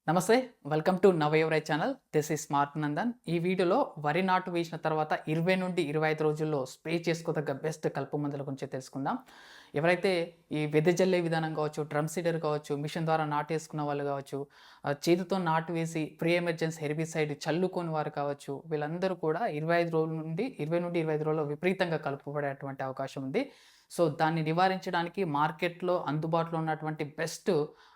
నమస్తే. Welcome to నవయువరై channel. This is smart Nandan. ఈ వీడియోలో వరి నాటు వేసిన తర్వాత 20 నుండి 25 రోజుల్లో స్ప్రే చేసుకోదగ్గ బెస్ట్ కలుపు మందుల గురించి తెలుసుకుందాం. ఎవరైతే ఈ వెదజల్లే విధానం కావచ్చు, డ్రమ్ సీడర్ కావచ్చు, మిషన్ ద్వారా నాటేసుకున్న వాళ్ళు కావచ్చు, చేతితో నాటు వేసి ప్రీ ఎమర్జెన్సీ హెర్బిసైడ్ చల్లుకోని వారు కావచ్చు, వీళ్ళందరూ కూడా 20 నుండి 25 రోజుల్లో విపరీతంగా కలుపు పడేటువంటి అవకాశం ఉంది. సో, దాన్ని నివారించడానికి మార్కెట్‌లో అందుబాటులో ఉన్నటువంటి బెస్ట్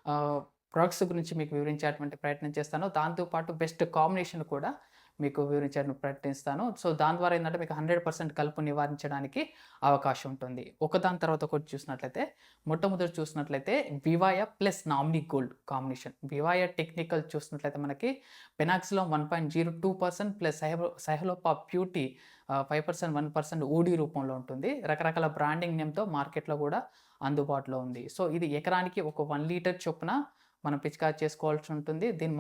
ఆహ్ ప్రొడక్ట్స్ గురించి మీకు వివరించేటువంటి ప్రయత్నం చేస్తాను. దాంతో పాటు బెస్ట్ కాంబినేషన్ కూడా మీకు వివరించడానికి ప్రయత్నిస్తాను. సో, దాని ద్వారా ఏందంటే మీకు 100% కలుపు నివారించడానికి అవకాశం ఉంటుంది. ఒకదాని తర్వాత ఒకటి చూసినట్లయితే, మొట్టమొదటి చూసినట్లయితే వివాయ ప్లస్ నామినీ గోల్డ్ కాంబినేషన్. వివాయ టెక్నికల్ చూసినట్లయితే మనకి పెనాక్సిలామ్ 1.02% ప్లస్ సైహలోపా ప్యూటీ 5%, 1% ఓడీ రూపంలో ఉంటుంది. రకరకాల బ్రాండింగ్ నేమ్‌తో మార్కెట్‌లో కూడా అందుబాటులో ఉంది. సో, ఇది ఎకరానికి ఒక 1 లీటర్ చొప్పున మనం పిచికారి చేసుకోవాల్సి ఉంటుంది. దీని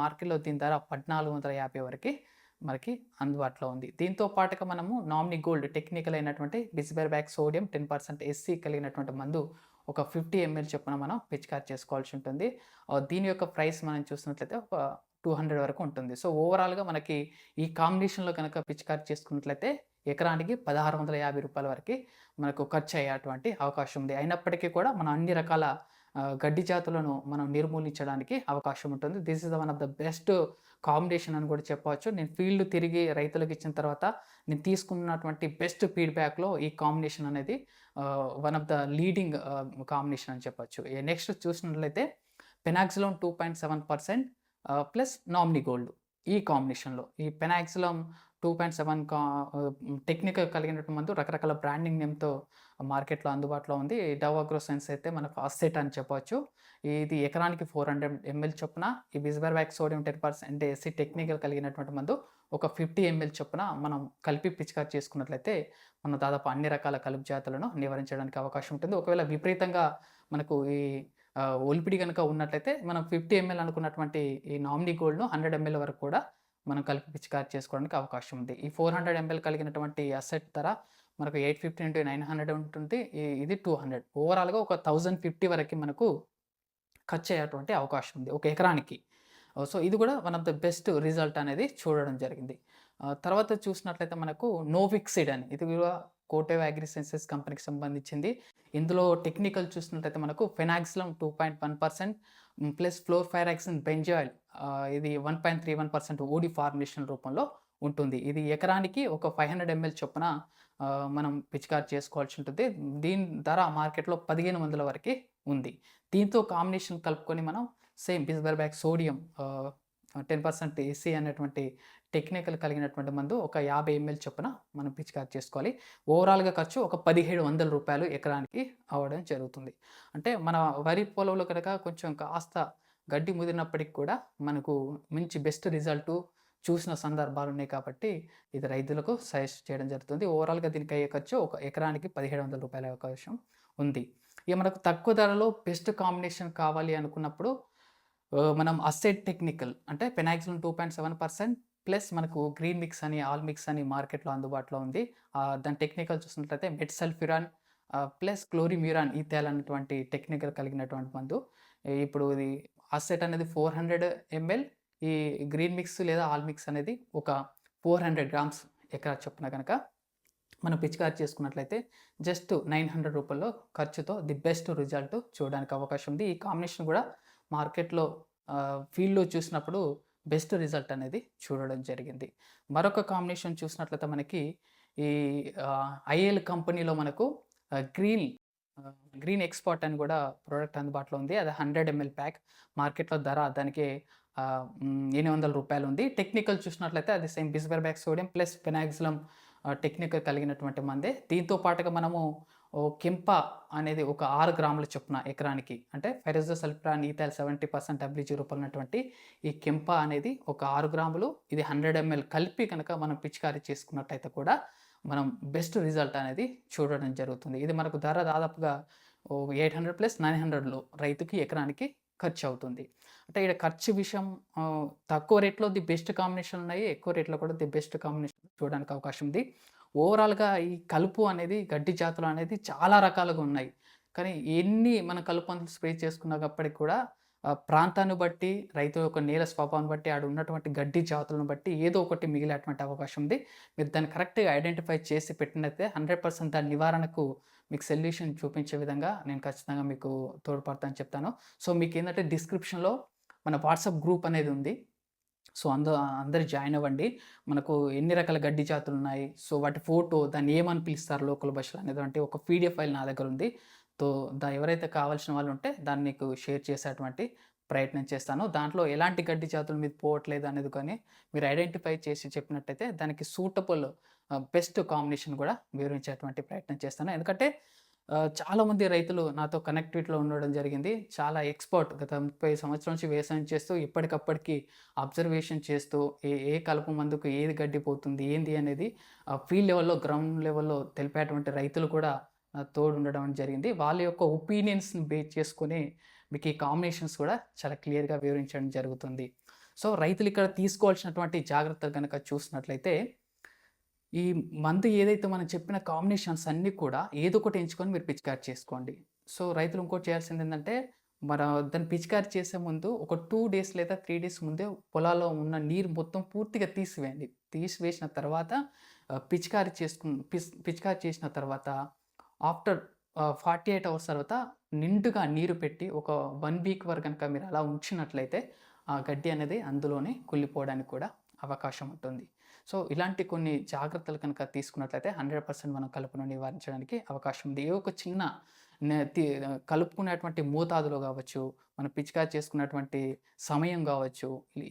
ధర 1450 వరకి మనకి అందుబాటులో ఉంది. దీంతో పాటుగా మనము నామినీ గోల్డ్ టెక్నికల్ అయినటువంటి బిస్బెర్బాక్ సోడియం 10% ఎస్సీ కలిగినటువంటి మందు ఒక 50 ఎంఎల్ చొప్పున మనం పిచికారి చేసుకోవాల్సి ఉంటుంది. దీని యొక్క ప్రైస్ మనం చూసినట్లయితే ఒక 200 వరకు ఉంటుంది. సో, ఓవరాల్‌గా మనకి ఈ కాంబినేషన్‌లో గనక పిచికారి చేసుకున్నట్లయితే ఎకరానికి రూ. 1650 వరకి మనకు ఖర్చు అయ్యేటువంటి అవకాశం ఉంది. అయినప్పటికీ కూడా మనం అన్ని రకాల గడ్డి జాతులను మనం నిర్మూలించడానికి అవకాశం ఉంటుంది. This is one of the best combination అని కూడా చెప్పవచ్చు. నేను ఫీల్డ్ తిరిగి రైతులకు ఇచ్చిన తర్వాత నేను తీసుకున్నటువంటి బెస్ట్ ఫీడ్‌బ్యాక్‌లో ఈ కాంబినేషన్ అనేది one of the leading combination అని చెప్పొచ్చు. నెక్స్ట్ చూసినట్లయితే పెనాక్సిలామ్ 2.7% ప్లస్ నామినీ గోల్డ్ ఈ కాంబినేషన్‌లో. ఈ పెనాక్సిలామ్ 2.7 టెక్నికల్ కలిగినటువంటి మందు రకరకాల బ్రాండింగ్ నేమ్‌తో మార్కెట్‌లో అందుబాటులో ఉంది. డవ్ అగ్రోసైన్స్ అయితే మనకు అసెట్ అని చెప్పవచ్చు. ఇది ఎకరానికి 400 ఎంఎల్ చొప్పున, ఈ బిస్బెర్బాక్ సోడియం 10% ఎస్సీ టెక్నికల్ కలిగినటువంటి మందు ఒక 50 ఎంఎల్ చొప్పున మనం కలిపి పిచికారి చేసుకున్నట్లయితే మనం దాదాపు అన్ని రకాల కలుపు జాతులను నివారించడానికి అవకాశం ఉంటుంది. ఒకవేళ విపరీతంగా మనకు ఈ ఒలిపిడి గనుక ఉన్నట్లయితే మనం 50 ఎంఎల్ అనుకున్నటువంటి ఈ నామినీ గోల్డ్‌ను 100 ఎంఎల్ వరకు కూడా మనం కలిపి పిచికారి చేసుకోవడానికి అవకాశం ఉంది. ఈ 400 ఎంఎల్ కలిగినటువంటి అసెట్ ధర మనకు 850 into 900 ఉంటుంది. ఇది 200. ఓవరాల్‌గా ఒక 1050 వరకి మనకు ఖర్చు అయ్యేటువంటి అవకాశం ఉంది ఒక ఎకరానికి. సో, ఇది కూడా one of the best result అనేది చూడడం జరిగింది. తర్వాత చూసినట్లయితే మనకు నోవిక్సిడ్ అని ఇది కూడా కోటెవ్ అగ్రి సైన్సెస్ కంపెనీకి సంబంధించింది. ఇందులో టెక్నికల్ చూసినట్లయితే మనకు ఫెనాక్సిలామ్ 2.1% ప్లస్ ఫ్లోర్‌ఫైరాక్సిన్ బెంజాయిల్ ఇది 1.31% ఓడి ఫార్ములేషన్ రూపంలో ఉంటుంది. ఇది ఎకరానికి ఒక 500 ఎంఎల్ చొప్పున మనం పిచికారి చేసుకోవాల్సి ఉంటుంది. దీని ధర మార్కెట్‌లో 1500 వరకి ఉంది. దీంతో కాంబినేషన్ కలుపుకొని మనం సేమ్ బిస్బెర్బాక్ సోడియం 10% ఎస్సీ అనేటువంటి టెక్నికల్ కలిగినటువంటి మందు ఒక 50 ఎంఎల్ చొప్పున మనం పిచికారి చేసుకోవాలి. ఓవరాల్‌గా ఖర్చు ఒక రూ. 1700 ఎకరానికి అవ్వడం జరుగుతుంది. అంటే మన వరి పొలంలో కనుక కొంచెం కాస్త గడ్డి ముదిరినప్పటికి కూడా మనకు మంచి బెస్ట్ రిజల్ట్ చూసిన సందర్భాలున్నాయి కాబట్టి ఇది రైతులకు సజెస్ట్ చేయడం జరుగుతుంది. ఓవరాల్‌గా దీనికి అయ్యే ఖర్చు ఒక ఎకరానికి రూ. 1700 అవకాశం ఉంది. ఇక మనకు తక్కువ ధరలో బెస్ట్ కాంబినేషన్ కావాలి అనుకున్నప్పుడు మనం అసెట్ టెక్నికల్ అంటే పెనాక్సిలామ్ 2.7% ప్లస్ మనకు గ్రీన్ మిక్స్ అని, ఆల్ మిక్స్ అని మార్కెట్‌లో అందుబాటులో ఉంది. దాని టెక్నికల్ చూసినట్లయితే మెట్సల్ఫ్యూరాన్ ప్లస్ క్లోరిమ్యూరాన్ ఈథైల్ అనేటువంటి టెక్నికల్ కలిగినటువంటి మందు. ఇప్పుడు ఇది అసెట్ అనేది 400 ఎంఎల్, ఈ గ్రీన్ మిక్స్ లేదా ఆల్ మిక్స్ అనేది ఒక 400 గ్రామ్స్ ఎకరా చొప్పున గనక మనం పిచికారి చేసుకున్నట్లయితే జస్ట్ రూ. 900 ఖర్చుతో ది బెస్ట్ రిజల్ట్ చూడడానికి అవకాశం ఉంది. ఈ కాంబినేషన్ కూడా మార్కెట్‌లో ఫీల్డ్‌లో చూసినప్పుడు బెస్ట్ రిజల్ట్ అనేది చూడడం జరిగింది. మరొక కాంబినేషన్ చూసినట్లయితే మనకి ఈ ఐఎల్ కంపెనీలో మనకు గ్రీన్ ఎక్స్‌పర్ట్ అని కూడా ప్రొడక్ట్ అందుబాటులో ఉంది. అది 100 ఎంఎల్ ప్యాక్. మార్కెట్‌లో ధర దానికి రూ. 800 ఉంది. టెక్నికల్ చూసినట్లయితే అది సేమ్ బిస్బెర్బాక్ సోడియం ప్లస్ ఫెనాక్సిలామ్ టెక్నికల్ కలిగినటువంటి మందే. దీంతో పాటుగా మనము కెంపా అనేది ఒక 6 గ్రాముల చొప్పున ఎకరానికి అంటే ఫెరజోసల్ఫ్రాన్ ఈథైల్ 70% డబ్ల్యూజీ రూపంలో ఉన్నటువంటి ఈ కెంపా అనేది ఒక 6 గ్రాములు, ఇది 100 ఎంఎల్ కలిపి కనుక మనం పిచికారీ చేసుకున్నట్టయితే కూడా మనం బెస్ట్ రిజల్ట్ అనేది చూడడం జరుగుతుంది. ఇది మనకు ధర దాదాపుగా 800 ప్లస్ 900లో రైతుకి ఎకరానికి ఖర్చు అవుతుంది. అంటే ఇక్కడ ఖర్చు విషయం తక్కువ రేట్‌లో ది బెస్ట్ కాంబినేషన్ ఉన్నాయి. ఎక్కువ రేట్‌లో కూడా ది బెస్ట్ కాంబినేషన్ చూడడానికి అవకాశం ఉంది. ఓవరాల్‌గా ఈ కలుపు అనేది గడ్డి జాతులు అనేది చాలా రకాలుగా ఉన్నాయి. కానీ ఎన్ని మన కలుపు మందులు స్ప్రే చేసుకున్నప్పటికి కూడా ప్రాంతాన్ని బట్టి, రైతు యొక్క నేల స్వభావాన్ని బట్టి, ఆడ ఉన్నటువంటి గడ్డి జాతులను బట్టి ఏదో ఒకటి మిగిలేటువంటి అవకాశం ఉంది. మీరు దాన్ని కరెక్ట్‌గా ఐడెంటిఫై చేసి పెట్టినట్లయితే 100% దాని నివారణకు మీకు సొల్యూషన్ చూపించే విధంగా నేను ఖచ్చితంగా మీకు తోడ్పడతానని చెప్తాను. సో, మీకేందంటే డిస్క్రిప్షన్‌లో మన వాట్సాప్ గ్రూప్ అనేది ఉంది. సో, అందరూ జాయిన్ అవ్వండి. మనకు ఎన్ని రకాల గడ్డి జాతులున్నాయి, సో, వాటి ఫోటో, దాన్ని ఏమని పిలుస్తారు లోకల్ భాషలో అనేటువంటి ఒక పీడీఎఫ్ ఫైల్ నా దగ్గర ఉంది. తో ఎవరైతే కావాల్సిన వాళ్ళు ఉంటే దాన్ని నీకు షేర్ చేసేటువంటి ప్రయత్నం చేస్తాను. దాంట్లో ఎలాంటి గడ్డి జాతులు మీద పోవట్లేదు అనేది కానీ మీరు ఐడెంటిఫై చేసి చెప్పినట్టయితే దానికి సూటబుల్ బెస్ట్ కాంబినేషన్ కూడా వివరించేటువంటి ప్రయత్నం చేస్తాను. ఎందుకంటే చాలామంది రైతులు నాతో కనెక్టివిటీలో ఉండడం జరిగింది. చాలా ఎక్స్‌పర్ట్ గత 30 సంవత్సరాల నుంచి వ్యవసాయం చేస్తూ ఎప్పటికప్పటికి అబ్జర్వేషన్ చేస్తూ ఏ ఏ కలుపు మందుకు ఏది గడ్డి పోతుంది, ఏంది అనేది ఫీల్డ్ లెవెల్‌లో, గ్రౌండ్ లెవెల్‌లో తెలిపేటువంటి రైతులు కూడా తోడు ఉండడం జరిగింది. వాళ్ళ యొక్క ఒపీనియన్స్‌ని బేస్ చేసుకొని మీకు ఈ కాంబినేషన్స్ కూడా చాలా క్లియర్‌గా వివరించడం జరుగుతుంది. సో, రైతులు ఇక్కడ తీసుకోవాల్సినటువంటి జాగ్రత్తలు గనక చూసినట్లయితే ఈ మందు ఏదైతే మనం చెప్పిన కాంబినేషన్స్ అన్నీ కూడా ఏదో ఒకటి ఎంచుకొని మీరు పిచికారి చేసుకోండి. సో, రైతులు ఇంకోటి చేయాల్సిందేందంటే, దాన్ని పిచికారి చేసే ముందు ఒక 2 డేస్ లేదా 3 డేస్ ముందే పొలాల్లో ఉన్న నీరు మొత్తం పూర్తిగా తీసివేయండి. తీసివేసిన తర్వాత పిచికారి చేసిన తర్వాత ఆఫ్టర్ 48 అవర్స్ తర్వాత నిండుగా నీరు పెట్టి ఒక 1 వీక్ వరకు గనక మీరు అలా ఉంచినట్లయితే ఆ గడ్డి అనేది అందులోనే కుళ్ళిపోవడానికి కూడా అవకాశం ఉంటుంది. సో, ఇలాంటి కొన్ని జాగ్రత్తలు కనుక తీసుకున్నట్లయితే 100% మనం కలుపును నివారించడానికి అవకాశం ఉంది. ఏ ఒక చిన్న నే తి కలుపుకునేటువంటి మోతాదులో గావచ్చు, మనం పిచికారి చేసుకున్నటువంటి సమయం గావచ్చు,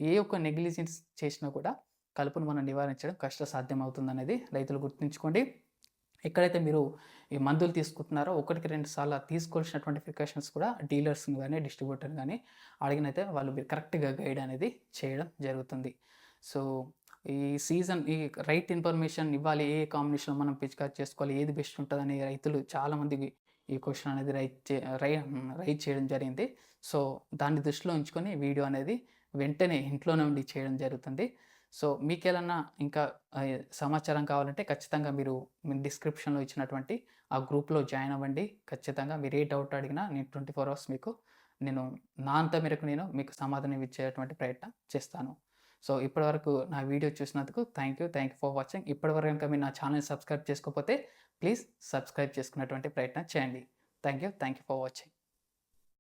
ఏ ఒక్క నెగ్లిజెన్స్ చేసినా కూడా కలుపును మనం నివారించడం కష్టసాధ్యం అవుతుందనేది రైతులు గుర్తుంచుకోండి. ఎక్కడైతే మీరు ఈ మందులు తీసుకుంటున్నారో ఒకటికి 2 సార్లు తీసుకోవాల్సినటువంటి ప్రికాషన్స్ కూడా డీలర్స్‌ని గాని, డిస్ట్రిబ్యూటర్‌ని గాని అడిగినైతే వాళ్ళు కరెక్ట్‌గా గైడ్ అనేది చేయడం జరుగుతుంది. సో, ఈ సీజన్ ఈ రైట్ ఇన్ఫర్మేషన్ ఇవ్వాలి. ఏ కాంబినేషన్‌లో మనం పిచికారి చేసుకోవాలి, ఏది బెస్ట్ ఉంటదని రైతులు చాలామంది ఈ క్వెషన్ అనేది రైజ్ చేయడం జరిగింది. సో, దాన్ని దృష్టిలో ఉంచుకొని వీడియో అనేది వెంటనే ఇంట్లోనే ఉండి చేయడం జరుగుతుంది. సో, మీకేదన్నా ఇంకా సమాచారం కావాలంటే ఖచ్చితంగా మీరు డిస్క్రిప్షన్‌లో ఇచ్చినటువంటి ఆ గ్రూప్‌లో జాయిన్ అవ్వండి. ఖచ్చితంగా మీరు ఏ డౌట్ అడిగినా నేను 24 అవర్స్ నేను నా అంత మేరకు నేను మీకు సమాధానం ఇచ్చేటువంటి ప్రయత్నం చేస్తాను. సో, ఇప్పటివరకు నా వీడియో చూసినందుకు థ్యాంక్ యూ ఫర్ వాచింగ్. ఇప్పటివరకు గనుక మీరు నా ఛానెల్‌ని సబ్స్క్రైబ్ చేసుకోకపోతే ప్లీజ్ సబ్స్క్రైబ్ చేసుకునేటువంటి ప్రయత్నం చేయండి. Thank you for watching.